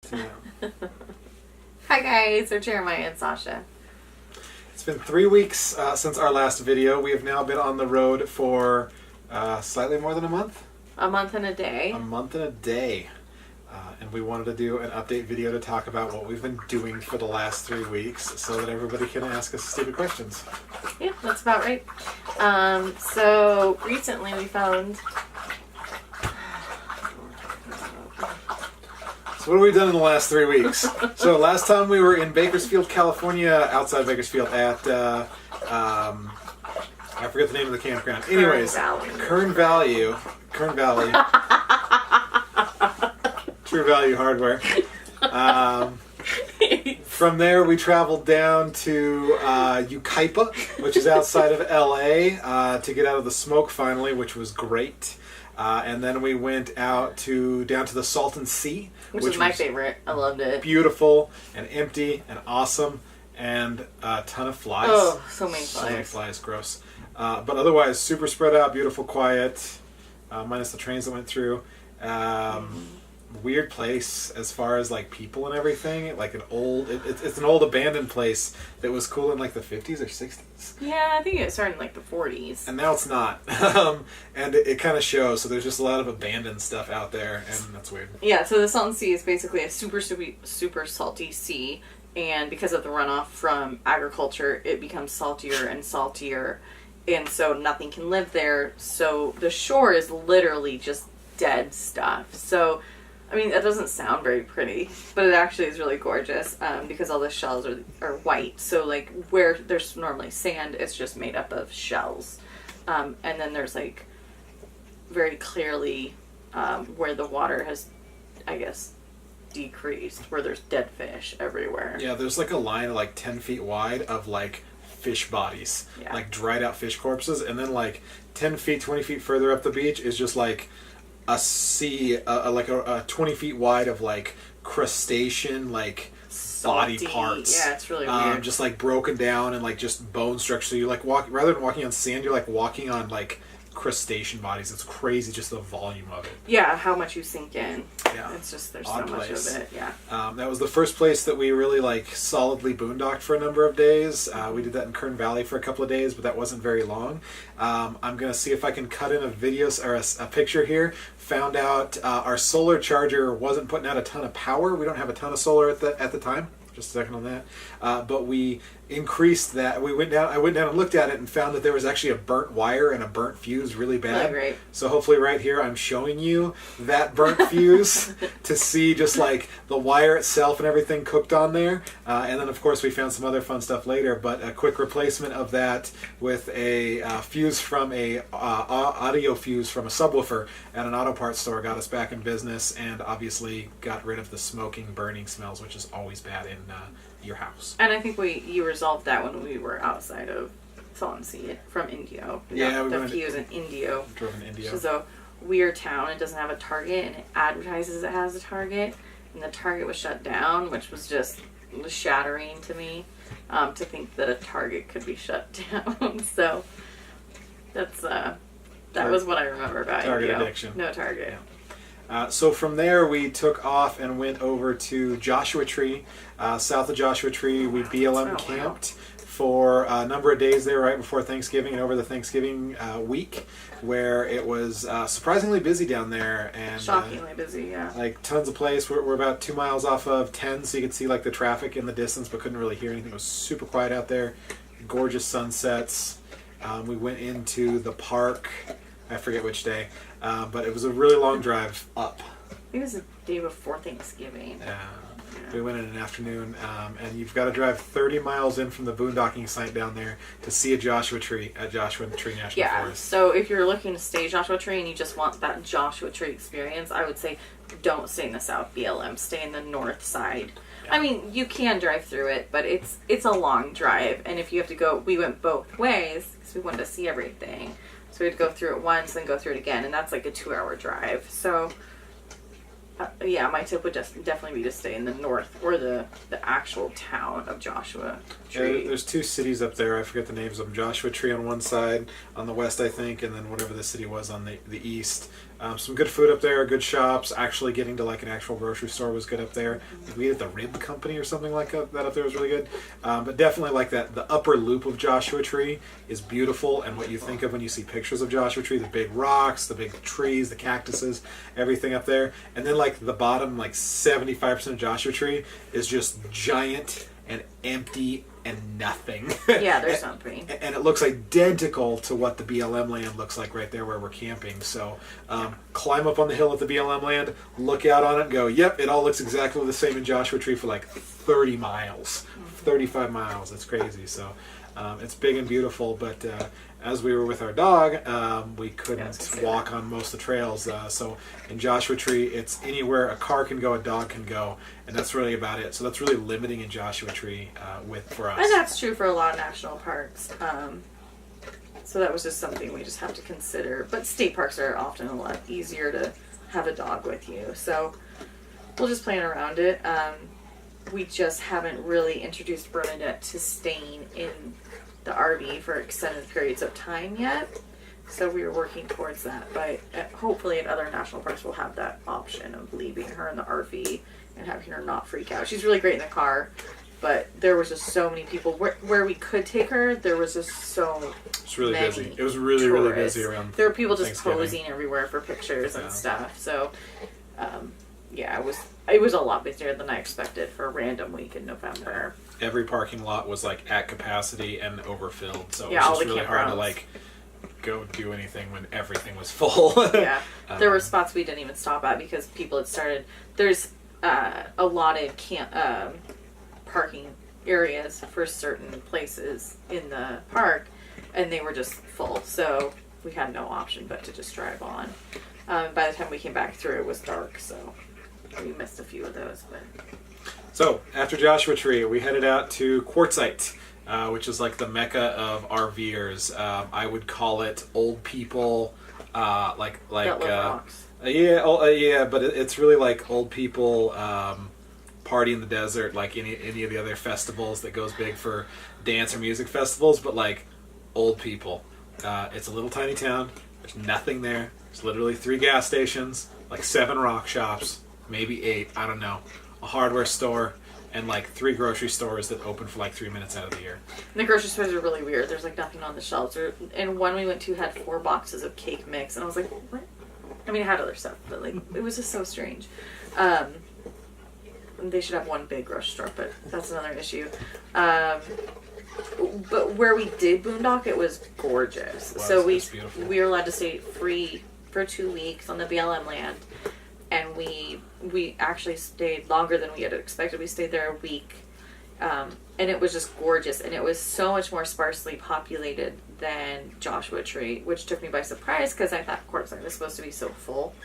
Yeah. Hi guys, we're Jeremiah and Sasha. It's been 3 weeks since our last video. We have now been on the road for slightly more than a month. A month and a day. A month and a day. And we wanted to do an update video to talk about what we've been doing for the last 3 weeks so that everybody can ask us stupid questions. Yeah, that's about right. So recently we found... So what have we done in the last 3 weeks? So last time we were in Bakersfield, California, outside Bakersfield at, I forget the name of the campground. Anyways, Kern Valley. True Value Hardware. From there we traveled down to Yucaipa, which is outside of LA, to get out of the smoke finally, which was great. And then we went down to the Salton Sea, which is my favorite. I loved it. Beautiful and empty and awesome, and a ton of flies. Oh, so many flies. So many flies, gross. But otherwise, super spread out, beautiful, quiet, minus the trains that went through. Weird place as far as like people and everything. Like it's an old abandoned place that was cool in like the 50s or 60s. Yeah, I think it started in like the 40s. And now it's not. And it kind of shows. So there's just a lot of abandoned stuff out there, and that's weird. Yeah, so the Salton Sea is basically a super salty sea, and because of the runoff from agriculture, it becomes saltier and saltier, and so nothing can live there. So the shore is literally just dead stuff. So I mean, that doesn't sound very pretty, but it actually is really gorgeous because all the shells are white. So, like, where there's normally sand, it's just made up of shells. And then there's, like, very clearly where the water has, I guess, decreased, where there's dead fish everywhere. Yeah, there's, like, a line, like, 10 feet wide of, like, fish bodies. Yeah. Like, dried out fish corpses. And then, like, 10 feet, 20 feet further up the beach is just, like, a sea, like a 20 feet wide of like crustacean, like Salty. Body parts. Yeah, it's really weird. Just like broken down and like just bone structure. So you're like rather than walking on sand, you're like walking on like crustacean bodies. It's crazy, just the volume of it. Yeah, how much you sink in. Yeah, it's just there's odd so much place. of it. Yeah. That was the first place that we really like solidly boondocked for a number of days. We did that in Kern Valley for a couple of days, but that wasn't very long. I'm gonna see if I can cut in a video or a picture here. Found out our solar charger wasn't putting out a ton of power. We don't have a ton of solar at the time. Just a second on that. But we increased that. I went down and looked at it and found that there was actually a burnt wire and a burnt fuse really bad. Oh, great. So hopefully right here I'm showing you that burnt fuse to see just like the wire itself and everything cooked on there. And then of course we found some other fun stuff later, but a quick replacement of that with a fuse from a audio fuse from a subwoofer at an auto parts store got us back in business, and obviously got rid of the smoking, burning smells, which is always bad in your house. And I think you resolved that when we were outside of Salton Sea from Indio. Yeah, we the fuse in Indio. Drove in Indio. Which is a weird town. It doesn't have a Target, and it advertises it has a Target. And the Target was shut down, which was just shattering to me, to think that a Target could be shut down. So that's that was what I remember about Target Indio. addiction. No Target. Yeah. So from there, we took off and went over to Joshua Tree, south of Joshua Tree. We BLM camped for a number of days there right before Thanksgiving and over the Thanksgiving week, where it was surprisingly busy down there. And shockingly busy, yeah. Like tons of place. We're about 2 miles off of 10, so you could see like the traffic in the distance, but couldn't really hear anything. It was super quiet out there. Gorgeous sunsets. We went into the park. I forget which day, but it was a really long drive up. I think it was the day before Thanksgiving. We went in an afternoon, and you've got to drive 30 miles in from the boondocking site down there to see a Joshua Tree at Joshua Tree National Forest. So if you're looking to stay Joshua Tree and you just want that Joshua Tree experience, I would say don't stay in the South BLM. Stay in the north side. Yeah. I mean, you can drive through it, but it's a long drive, and if you have to go, we went both ways because we wanted to see everything. So we had to go through it once, then go through it again, and that's like a 2-hour drive. So, yeah, my tip would just definitely be to stay in the north or the actual town of Joshua Tree. Yeah, there's 2 cities up there. I forget the names of them. Joshua Tree on one side, on the west, I think, and then whatever the city was on the east. Some good food up there, good shops. Actually, getting to like an actual grocery store was good up there. We ate at the Rib Company or something like that up there was really good. But definitely like that, the upper loop of Joshua Tree is beautiful, and what you think of when you see pictures of Joshua Tree, the big rocks, the big trees, the cactuses, everything up there. And then like the bottom, like 75% of Joshua Tree is just giant and empty and nothing. Yeah, there's something. And it looks identical to what the BLM land looks like right there where we're camping. So climb up on the hill at the BLM land, look out on it and go, yep, it all looks exactly the same in Joshua Tree for like 30 miles, 35 miles. It's crazy. So it's big and beautiful, but as we were with our dog, we couldn't walk on most of the trails. So in Joshua Tree, it's anywhere a car can go, a dog can go, and that's really about it. So that's really limiting in Joshua Tree for us. And that's true for a lot of national parks. So that was just something we just have to consider. But state parks are often a lot easier to have a dog with you. So we'll just plan around it. We just haven't really introduced Bernadette to staying in the RV for extended periods of time yet. So we were working towards that. But hopefully at other national parks we'll have that option of leaving her in the RV and having her not freak out. She's really great in the car. But there was just so many people. Where we could take her, there was just so It's really many busy. It was really, really busy tourists. around There were people just Thanksgiving. posing everywhere for pictures Yeah. and stuff. So, yeah, it was a lot busier than I expected for a random week in November. Every parking lot was like at capacity and overfilled. So Yeah, it all was the just really hard to campgrounds. like go do anything when everything was full. Yeah, there were spots we didn't even stop at because people had started. There's allotted parking areas for certain places in the park, and they were just full. So we had no option but to just drive on. By the time we came back through, it was dark, so we missed a few of those. But So after Joshua Tree, we headed out to Quartzsite, which is like the mecca of RVers. I would call it old people, that love rocks. yeah, but it's really like old people party in the desert, like any of the other festivals that goes big for dance or music festivals, but like old people. It's a little tiny town. There's nothing there. There's literally 3 gas stations, like 7 rock shops, maybe 8, I don't know, a hardware store, and like 3 grocery stores that open for like 3 minutes out of the year. And the grocery stores are really weird. There's like nothing on the shelves. And one we went to had 4 boxes of cake mix, and I was like, what? I mean, it had other stuff, but like it was just so strange. They should have one big grocery store, but that's another issue. But where we did boondock, it was gorgeous. So It's beautiful. we were allowed to stay free for 2 weeks on the BLM land, and we actually stayed longer than we had expected. We stayed there a week, and it was just gorgeous, and it was so much more sparsely populated than Joshua Tree, which took me by surprise because I thought Quartzsite was supposed to be so full.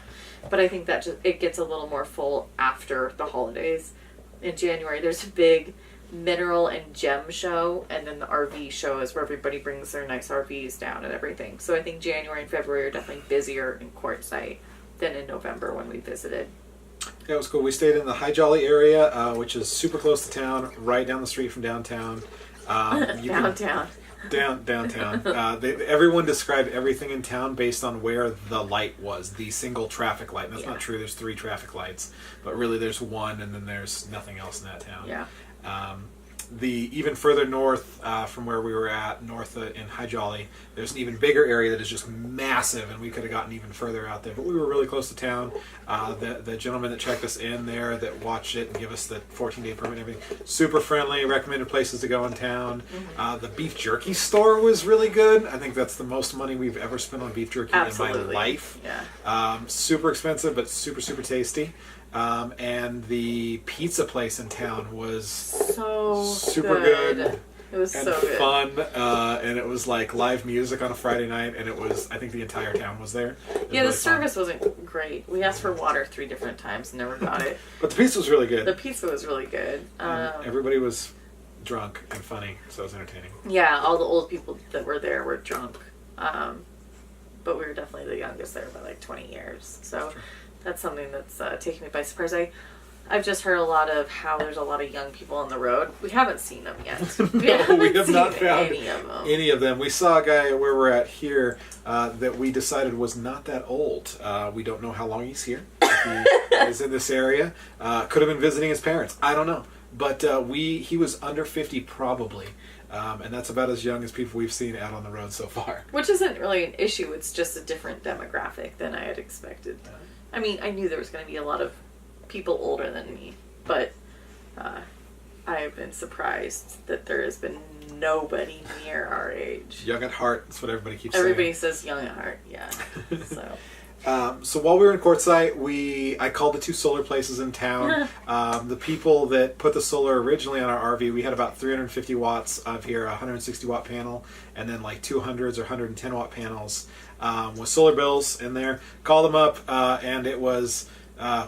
But I think that it gets a little more full after the holidays. In January, there's a big mineral and gem show, and then the RV show is where everybody brings their nice RVs down and everything. So I think January and February are definitely busier in Quartzsite than in November when we visited. Yeah, it was cool. We stayed in the High Jolly area, which is super close to town, right down the street from downtown. Downtown. Downtown. Everyone described everything in town based on where the light was, the single traffic light. And that's not true. There's 3 traffic lights, but really there's one, and then there's nothing else in that town. Yeah. Even further north from where we were at, north in High Jolly, there's an even bigger area that is just massive, and we could have gotten even further out there. But we were really close to town. The gentleman that checked us in there, that watched it and gave us the 14-day permit and everything, super friendly, recommended places to go in town. Mm-hmm. The beef jerky store was really good. I think that's the most money we've ever spent on beef jerky Absolutely. in my life. Yeah. Super expensive, but super, super tasty. And the pizza place in town was So super good It was and so good. fun, and it was like live music on a Friday night, and it was, I think the entire town was there. It was Yeah, really the fun. service wasn't great. We asked for water 3 different times and never got it. But the pizza was really good. The pizza was really good. Everybody was drunk and funny, so it was entertaining. Yeah, all the old people that were there were drunk. But we were definitely the youngest there by like 20 years. So that's something that's taken me by surprise. I've just heard a lot of how there's a lot of young people on the road. We haven't seen them yet. We have not found any of them. any of them. We saw a guy where we're at here that we decided was not that old. We don't know how long he's here. He is in this area. Could have been visiting his parents. I don't know. But he was under 50 probably. And that's about as young as people we've seen out on the road so far. Which isn't really an issue. It's just a different demographic than I had expected. I mean, I knew there was going to be a lot of people older than me, but I've been surprised that there has been nobody near our age. Young at heart, that's what everybody keeps Everybody saying. says young at heart, yeah. So So while we were in Quartzsite, I called the 2 solar places in town. The people that put the solar originally on our RV, we had about 350 watts of here, a 160 watt panel, and then like 200s or 110 watt panels with solar bills in there. Called them up, and it was...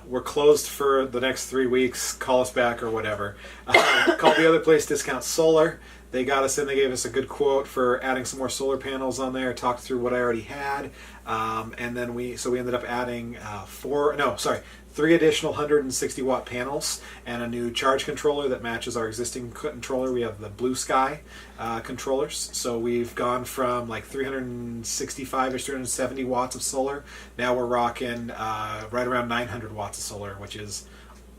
we're closed for the next 3 weeks. Call us back or whatever. Called the other place, Discount Solar. They got us in. They gave us a good quote for adding some more solar panels on there. Talked through what I already had, and then we ended up adding 3 additional 160 watt panels and a new charge controller that matches our existing controller. We have the Blue Sky controllers, so we've gone from like 365 or 370 watts of solar. Now we're rocking right around 900 watts of solar, which is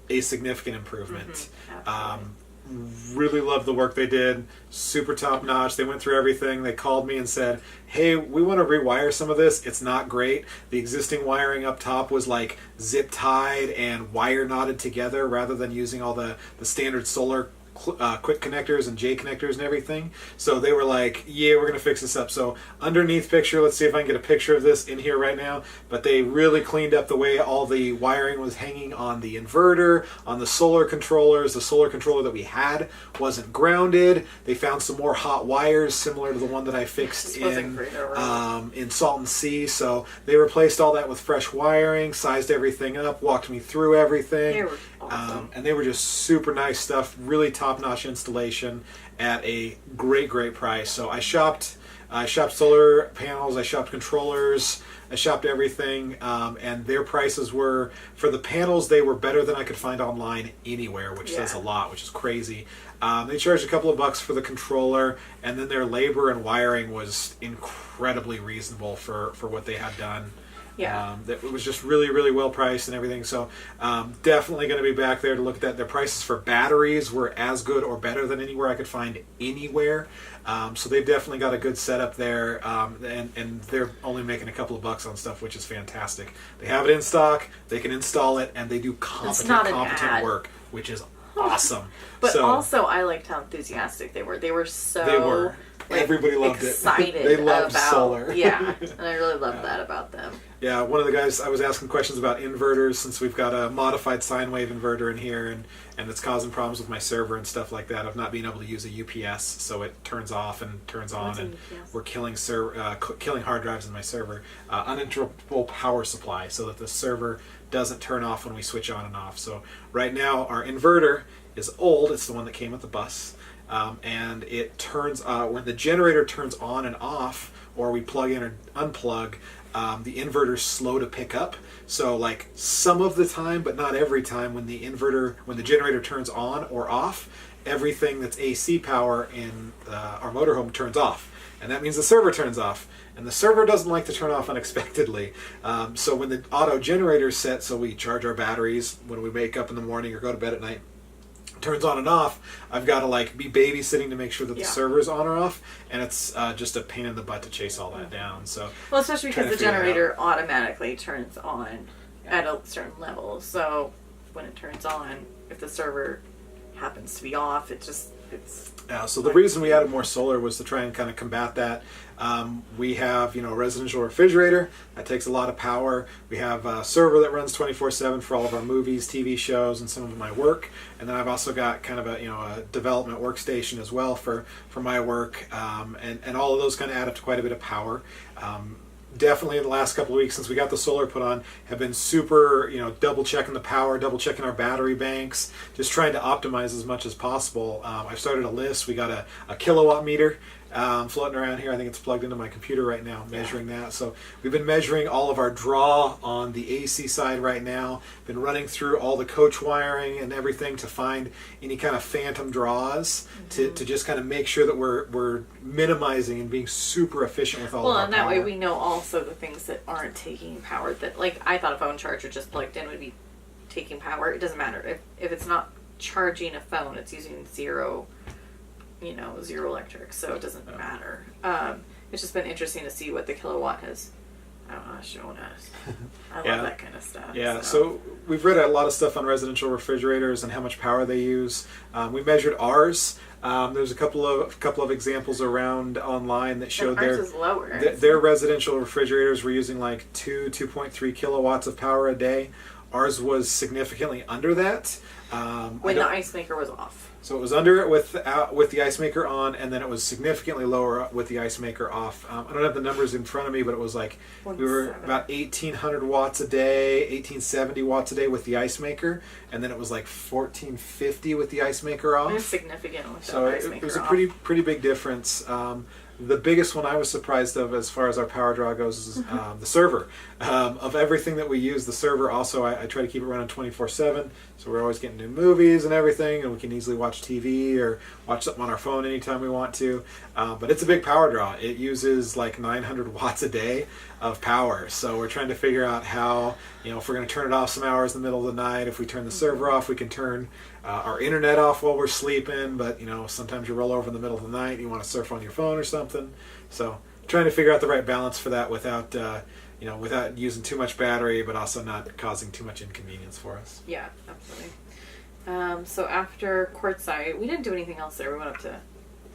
a significant improvement. Really love the work they did. Super top notch. They went through everything. They called me and said, hey, we want to rewire some of this. It's not great. The existing wiring up top was like zip tied and wire knotted together rather than using all the standard solar quick connectors and J connectors and everything. So they were like, yeah, we're going to fix this up. So underneath picture, let's see if I can get a picture of this in here right now. But they really cleaned up the way all the wiring was hanging on the inverter, on the solar controllers. The solar controller that we had wasn't grounded. They found some more hot wires similar to the one that I fixed in Salton Sea. So they replaced all that with fresh wiring, sized everything up, walked me through everything. they were awesome. And they were just super nice stuff, really top-notch installation at a great price. So I shopped solar panels, I shopped controllers, I shopped everything, and their prices were, for the panels, they were better than I could find online anywhere, which says a lot, which is crazy. They charged a couple of bucks for the controller, and then their labor and wiring was incredibly reasonable for what they had done. Yeah. It was just really well priced and everything. So definitely going to be back there to look at that. Their prices for batteries were as good or better than anywhere I could find anywhere. So they've definitely got a good setup there, and they're only making a couple of bucks on stuff, which is fantastic. They have it in stock, they can install it, and they do competent work, which is awesome. But also, I liked how enthusiastic they were. They were so... They were. Like, everybody loved excited it. They loved about solar. Yeah, and I really loved that about them. Yeah, one of the guys, I was asking questions about inverters since we've got a modified sine wave inverter in here, and it's causing problems with my server and stuff like that of not being able to use a UPS, so it turns off and turns on, and we're killing hard drives in my server. Uninterruptible power supply so that the server doesn't turn off when we switch on and off. So right now our inverter is old. It's the one that came with the bus. And it turns when the generator turns on and off, or we plug in or unplug, the inverter's slow to pick up. So like some of the time, but not every time, when the generator turns on or off, everything that's AC power in our motorhome turns off, and that means the server turns off. And the server doesn't like to turn off unexpectedly. So when the auto generator's set, so we charge our batteries when we wake up in the morning or go to bed at night, turns on and off, I've got to like be babysitting to make sure that the server's on or off, and it's just a pain in the butt to chase all that down. So well, especially because the generator automatically turns on at a certain level. So when it turns on, if the server happens to be off, so the reason we added more solar was to try and kind of combat that. We have, a residential refrigerator that takes a lot of power. We have a server that runs 24/7 for all of our movies, TV shows, and some of my work. And then I've also got kind of a development workstation as well for my work. And all of those kind of add up to quite a bit of power. Definitely in the last couple of weeks since we got the solar put on, have been super, double checking the power, double checking our battery banks, just trying to optimize as much as possible. I've started a list. We got a kilowatt meter floating around here. I think it's plugged into my computer right now, measuring that. So we've been measuring all of our draw on the AC side right now. Been running through all the coach wiring and everything to find any kind of phantom draws to just kind of make sure that we're minimizing and being super efficient with all of our and that power. way we know also the things that aren't taking power. That, like, I thought a phone charger just plugged in would be taking power. It doesn't matter. If it's not charging a phone, it's using zero electric, so it doesn't matter. It's just been interesting to see what the kilowatt has shown us. I love that kind of stuff. Yeah, so we've read a lot of stuff on residential refrigerators and how much power they use. We measured ours. There's a couple of examples around online that showed ours is lower. Their residential refrigerators were using like 2.3 kilowatts of power a day. Ours was significantly under that. When the ice maker was off. So it was under it with the ice maker on, and then it was significantly lower with the ice maker off. I don't have the numbers in front of me, but it was like we were about 1,800 watts a day, 1,870 watts a day with the ice maker, and then it was like 1,450 with the ice maker off. It was significant with so the ice maker it was a off. pretty big difference. The biggest one I was surprised of as far as our power draw goes is the server. Of everything that we use, the server also, I try to keep it running 24/7, so we're always getting new movies and everything, and we can easily watch TV or watch something on our phone anytime we want to. But it's a big power draw. It uses like 900 watts a day of power, so we're trying to figure out how, if we're going to turn it off some hours in the middle of the night. If we turn the server off, we can turn our internet off while we're sleeping, but sometimes you roll over in the middle of the night and you want to surf on your phone or something. So trying to figure out the right balance for that without without using too much battery, but also not causing too much inconvenience for us. Yeah, absolutely. So after Quartzsite, we didn't do anything else there.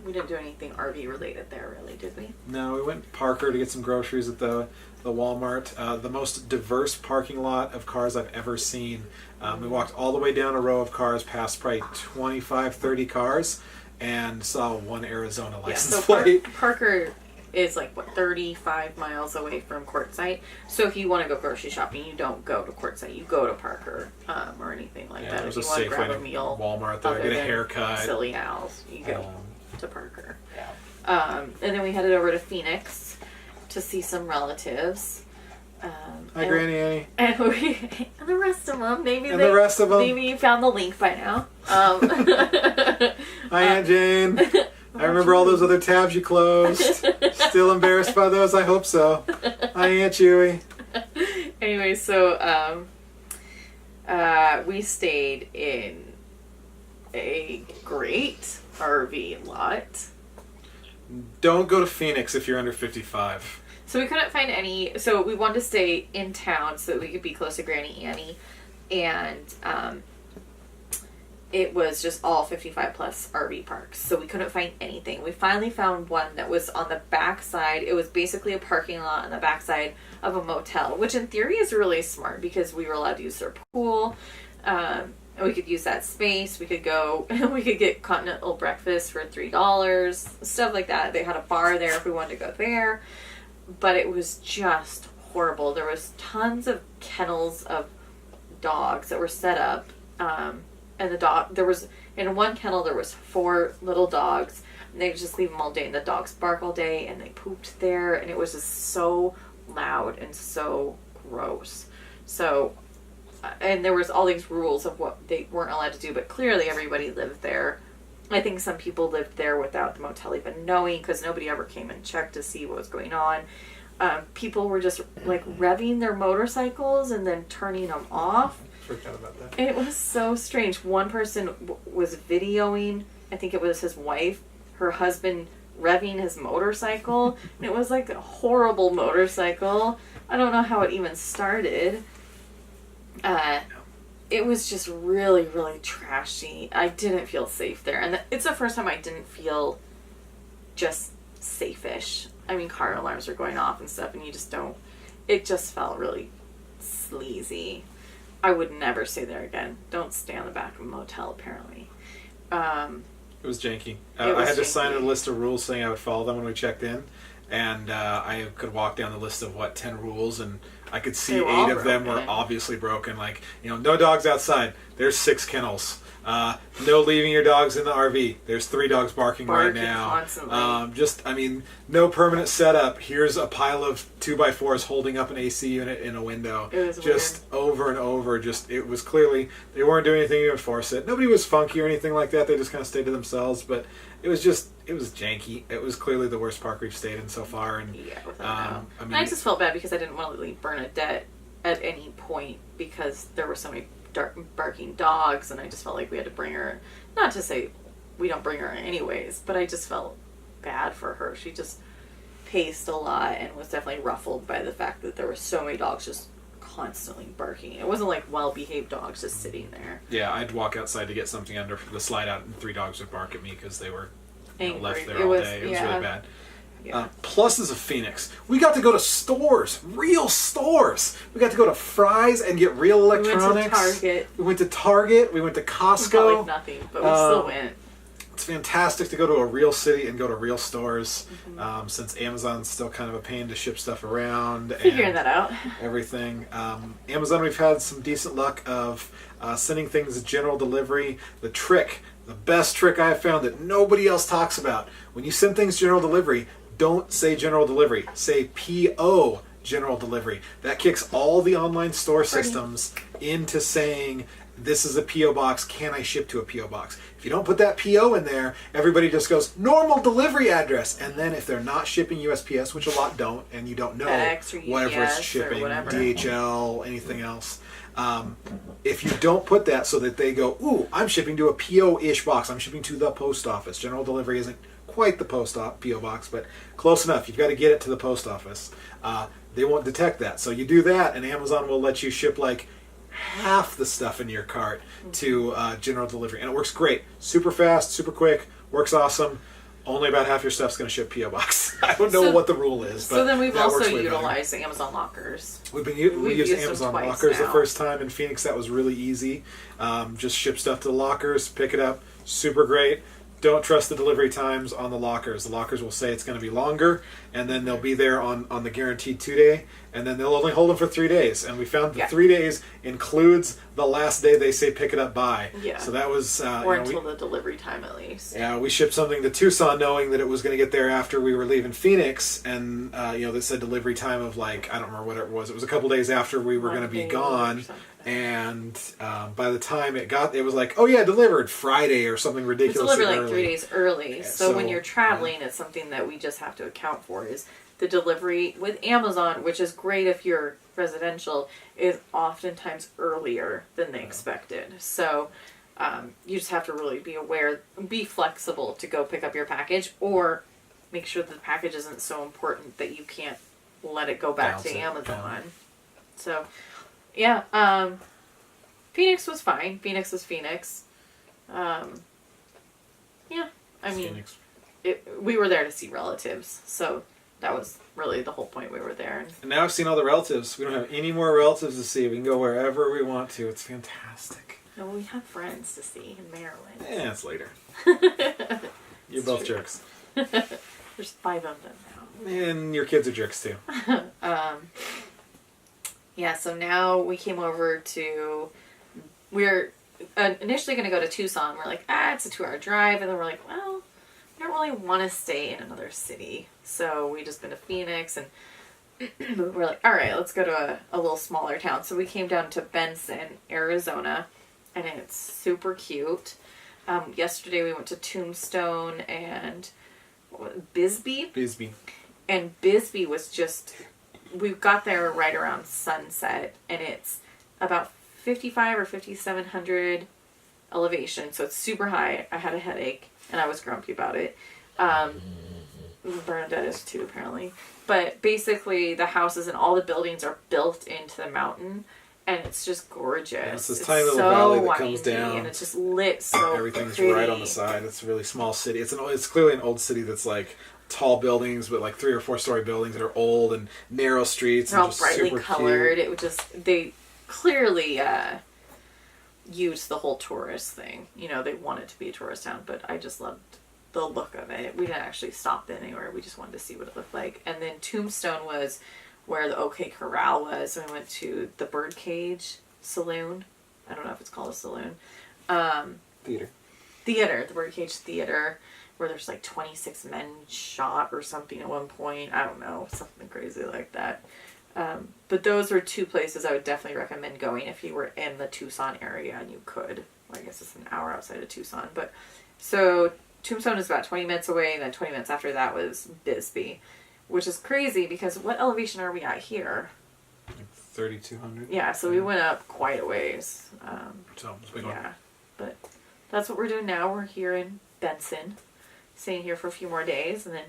We didn't do anything RV related there, really, did we? No, we went to Parker to get some groceries at the Walmart. The most diverse parking lot of cars I've ever seen. We walked all the way down a row of cars, past probably 25, 30 cars, and saw one Arizona license plate. Parker is like 35 miles away from Quartzsite. So if you want to go grocery shopping, you don't go to Quartzsite. You go to Parker or anything like that. There's if a you want to Safeway grab a to meal, Walmart there, get a haircut. Silly Al's, you go to Parker. Yeah. And then we headed over to Phoenix to see some relatives. Hi, Granny Annie. And the rest of them, maybe you found the link by now. Hi, Aunt Jane. I remember all those other tabs you closed. Still embarrassed by those? I hope so. Hi, Aunt Chewy. Anyway, so we stayed in a great RV lot. Don't go to Phoenix if you're under 55. So we couldn't find any. So we wanted to stay in town so that we could be close to Granny Annie, and it was just all 55 plus RV parks. So we couldn't find anything. We finally found one that was on the back side. It was basically a parking lot on the backside of a motel, which in theory is really smart because we were allowed to use their pool. And we could use that space. We could go, we could get continental breakfast for $3, stuff like that. They had a bar there if we wanted to go there. But it was just horrible. There was tons of kennels of dogs that were set up. And in one kennel there was 4 little dogs. And they would just leave them all day. And the dogs bark all day. And they pooped there. And it was just so loud and so gross. So, and there was all these rules of what they weren't allowed to do. But clearly everybody lived there. I think some people lived there without the motel even knowing because nobody ever came and checked to see what was going on. People were just like revving their motorcycles and then turning them off. Freaked out about that. It was so strange. One person was videoing, I think it was his wife, her husband revving his motorcycle. And it was like a horrible motorcycle. I don't know how it even started. It was just really, really trashy. I didn't feel safe there. And it's the first time I didn't feel just safe-ish. I mean, car alarms were going off and stuff, and you just don't... It just felt really sleazy. I would never stay there again. Don't stay on the back of a motel, apparently. It was janky. I had to sign a list of rules saying I would follow them when we checked in. And I could walk down the list of 10 rules, and I could see 8 of them were obviously broken. Like, no dogs outside. There's 6 kennels. No leaving your dogs in the RV. There's 3 dogs barking right now. Constantly. No permanent setup. Here's a pile of 2x4s holding up an AC unit in a window. It was just over and over. It was clearly they weren't doing anything to enforce it. Nobody was funky or anything like that. They just kind of stayed to themselves. But it was janky. It was clearly the worst park we've stayed in so far. And yeah, without doubt. I just felt bad because I didn't want to leave Bernadette at any point because there were so many barking dogs, and I just felt like we had to bring her. Not to say we don't bring her anyways, but I just felt bad for her. She just paced a lot and was definitely ruffled by the fact that there were so many dogs just constantly barking. It wasn't like well-behaved dogs just sitting there. Yeah, I'd walk outside to get something under the slide out, and 3 dogs would bark at me because they were left there all day. It was really bad. Yeah. Pluses of Phoenix. We got to go to stores, real stores. We got to go to Fry's and get real electronics. We went to Target. We went to Costco. Costco. We felt like nothing, but we still went. It's fantastic to go to a real city and go to real stores, since Amazon's still kind of a pain to ship stuff around. Figuring that out. Everything. Amazon, we've had some decent luck of sending things general delivery. The best trick I have found that nobody else talks about, when you send things general delivery, don't say general delivery. Say PO general delivery. That kicks all the online store systems into saying, this is a PO box. Can I ship to a PO box? If you don't put that PO in there, everybody just goes normal delivery address. And then if they're not shipping USPS, which a lot don't, and you don't know whatever it's shipping, DHL, anything else. If you don't put that so that they go, ooh, I'm shipping to a PO-ish box. I'm shipping to the post office. General delivery isn't quite the PO box, but close enough. You've got to get it to the post office. They won't detect that. So you do that, and Amazon will let you ship like half the stuff in your cart to general delivery. And it works great. Super fast, super quick, works awesome. Only about half your stuff's going to ship PO box. I don't know what the rule is. But so then we've also utilized Amazon lockers. We used Amazon lockers the first time in Phoenix. That was really easy. Just ship stuff to the lockers, pick it up. Super great. Don't trust the delivery times on the lockers. The lockers will say it's going to be longer, and then they'll be there on the guaranteed 2-day, and then they'll only hold them for 3 days. And we found the 3 days includes the last day they say pick it up by. Yeah. So that was... or until the delivery time, at least. Yeah, we shipped something to Tucson knowing that it was going to get there after we were leaving Phoenix, and they said delivery time of I don't remember what it was. It was a couple days after we were going to be gone. And by the time it was like, oh yeah, delivered Friday or something ridiculous. It's delivered like 3 days early. Yeah, so when you're traveling, it's something that we just have to account for is the delivery with Amazon, which is great if you're residential, is oftentimes earlier than they expected. So you just have to really be aware, be flexible to go pick up your package, or make sure that the package isn't so important that you can't let it go back to Amazon. So... yeah, Phoenix was fine. Phoenix was Phoenix. Yeah, I mean, we were there to see relatives, so that was really the whole point we were there. And now I've seen all the relatives. We don't have any more relatives to see. We can go wherever we want to. It's fantastic. No, we have friends to see in Maryland. Yeah, it's later. You're both jerks. There's 5 of them now. And your kids are jerks too. Yeah, so now we came over to, we're initially going to go to Tucson. We're like, it's a 2-hour drive. And then we're like, well, we don't really want to stay in another city. So we just been to Phoenix, and we're like, all right, let's go to a little smaller town. So we came down to Benson, Arizona, and it's super cute. Yesterday we went to Tombstone and Bisbee. And Bisbee was just... we got there right around sunset, and it's about 5,500 or 5,700 elevation, so it's super high. I had a headache, and I was grumpy about it. Bernadette is too, apparently. But basically, the houses and all the buildings are built into the mountain, and it's just gorgeous. Yeah, it's this tiny little valley that comes down, and it's just lit so everything's pretty. Right on the side. It's a really small city. It's clearly an old city that's like tall buildings, but like 3 or 4 story buildings that are old and narrow streets. They're and all just brightly super colored. Cute. It would just, they clearly used the whole tourist thing. They wanted to be a tourist town, but I just loved the look of it. We didn't actually stop anywhere. We just wanted to see what it looked like. And then Tombstone was where the OK Corral was. And we went to the Birdcage Saloon. I don't know if it's called a saloon. Theater, the Birdcage Theater, where there's like 26 men shot or something at one point. I don't know, something crazy like that. But those are two places I would definitely recommend going if you were in the Tucson area and you could. Well, I guess it's an hour outside of Tucson. But so Tombstone is about 20 minutes away, and then 20 minutes after that was Bisbee, which is crazy because what elevation are we at here? Like 3,200. Yeah, so we went up quite a ways. So it's a big one. Yeah, but that's what we're doing now. We're here in Benson, staying here for a few more days, and then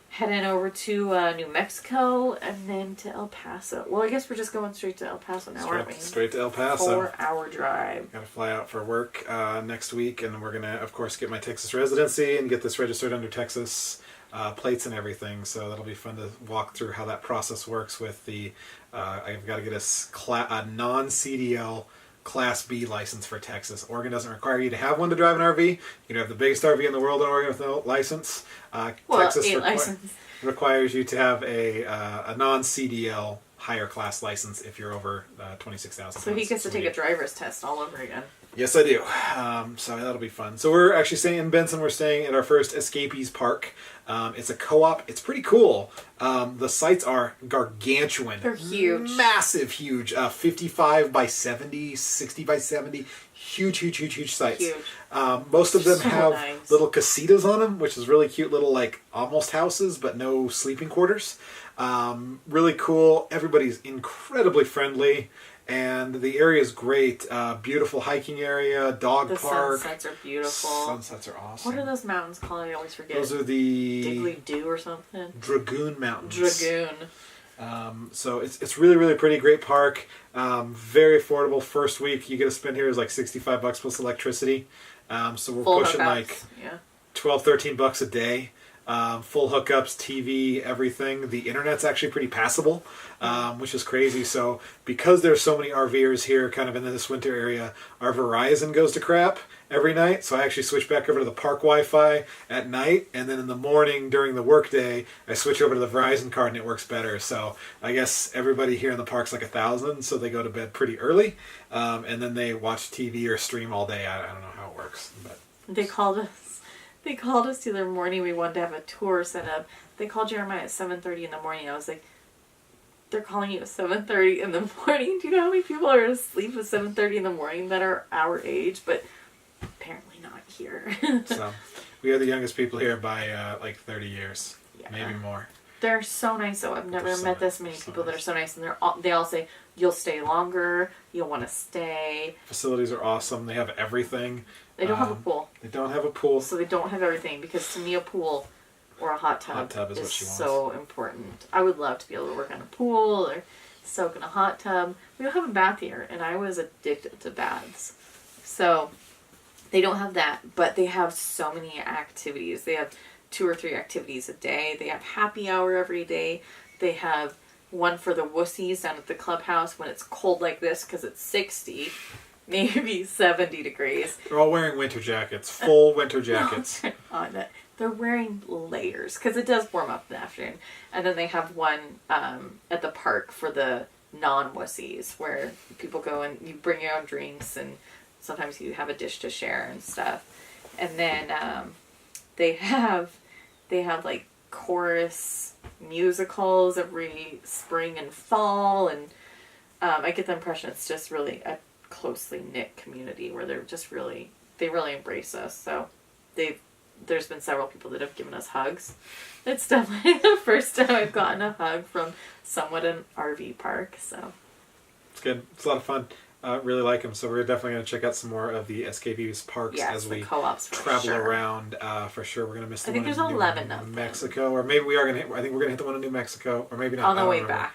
heading over to New Mexico, and then to El Paso. Well, I guess we're just going straight to El Paso now, aren't we? Straight to El Paso. 4-hour drive. Got to fly out for work next week, and we're gonna, of course, get my Texas residency and get this registered under Texas plates and everything. So that'll be fun to walk through how that process works with the. I've got to get a non-CDL Class B license for Texas. Oregon doesn't require you to have one to drive an RV. You can have the biggest RV in the world in Oregon with no license. Texas license. requires you to have a non-CDL higher class license if you're over 26,000. So he gets to take a driver's test all over again. Yes, I do. So that'll be fun. So we're actually staying in Benson. We're staying at our first Escapees Park. It's a co-op. It's pretty cool. The sites are gargantuan. They're huge. Massive, huge. 55 by 70, 60 by 70. Huge sites. Huge. Most of them So have nice. little casitas on them, which is really cute little, like, almost houses, but no sleeping quarters. Really cool. Everybody's incredibly friendly. And the area is great. Beautiful hiking area, dog park. Sunsets are beautiful. Sunsets are awesome. What are those mountains called? I always forget. Those are the Diggly Doo or something? Dragoon Mountains. Dragoon. So it's really pretty. Great park. Very affordable. First week you get to spend here is like $65 plus electricity. So we're Full pushing hookups. like Yeah. $12-13 a day. Full hookups, TV, everything. The internet's actually pretty passable, which is crazy. So because there's so many RVers here kind of in this winter area, our Verizon goes to crap every night. So I actually switch back over to the park Wi-Fi at night. And then in the morning during the workday, I switch over to the Verizon card and it works better. So I guess everybody here in the park's like 1,000. So they go to bed pretty early. And then they watch TV or stream all day. I don't know how it works. But They called us the other morning. We wanted to have a tour set up. They called Jeremiah at 7:30 in the morning. I was like, they're calling you at 7:30 in the morning. Do you know how many people are asleep at 7:30 in the morning that are our age? But apparently not here. so we are the youngest people here by like 30 years, Yeah. maybe more. They're so nice though. I've never They're so met this nice. many So people that are nice. so nice, and they all say you'll stay longer, you'll want to stay. Facilities are awesome. They have everything. They don't have a pool, They don't have a pool. so they don't have everything because to me a pool or a hot tub, is what she wants. so important. I would love to be able to work on a pool or soak in a hot tub. We don't have a bath here, and I was addicted to baths, so they don't have that. But they have so many activities. They have 2 or 3 activities a day. They have happy hour every day. They have one for the wussies down at the clubhouse when it's cold like this because it's 60, maybe 70 degrees. They're all wearing winter jackets, full winter jackets. On it. They're wearing layers because it does warm up in the afternoon. And then they have one at the park for the non-wussies where people go and you bring your own drinks and sometimes you have a dish to share and stuff. And then they have like chorus musicals every spring and fall, and I get the impression it's just really a closely knit community where they really embrace us. So there's been several people that have given us hugs. It's definitely the first time I've gotten a hug from someone at an RV park. So It's good. It's a lot of fun. Really like them. So we're definitely going to check out some more of the Escapees parks yes, as the we co-ops for travel sure. around. For sure, we're going to miss the I think one there's in 11 New of them. Mexico, or maybe we are going to. I think we're going to hit the one in New Mexico, or maybe not. On I the don't way remember. back.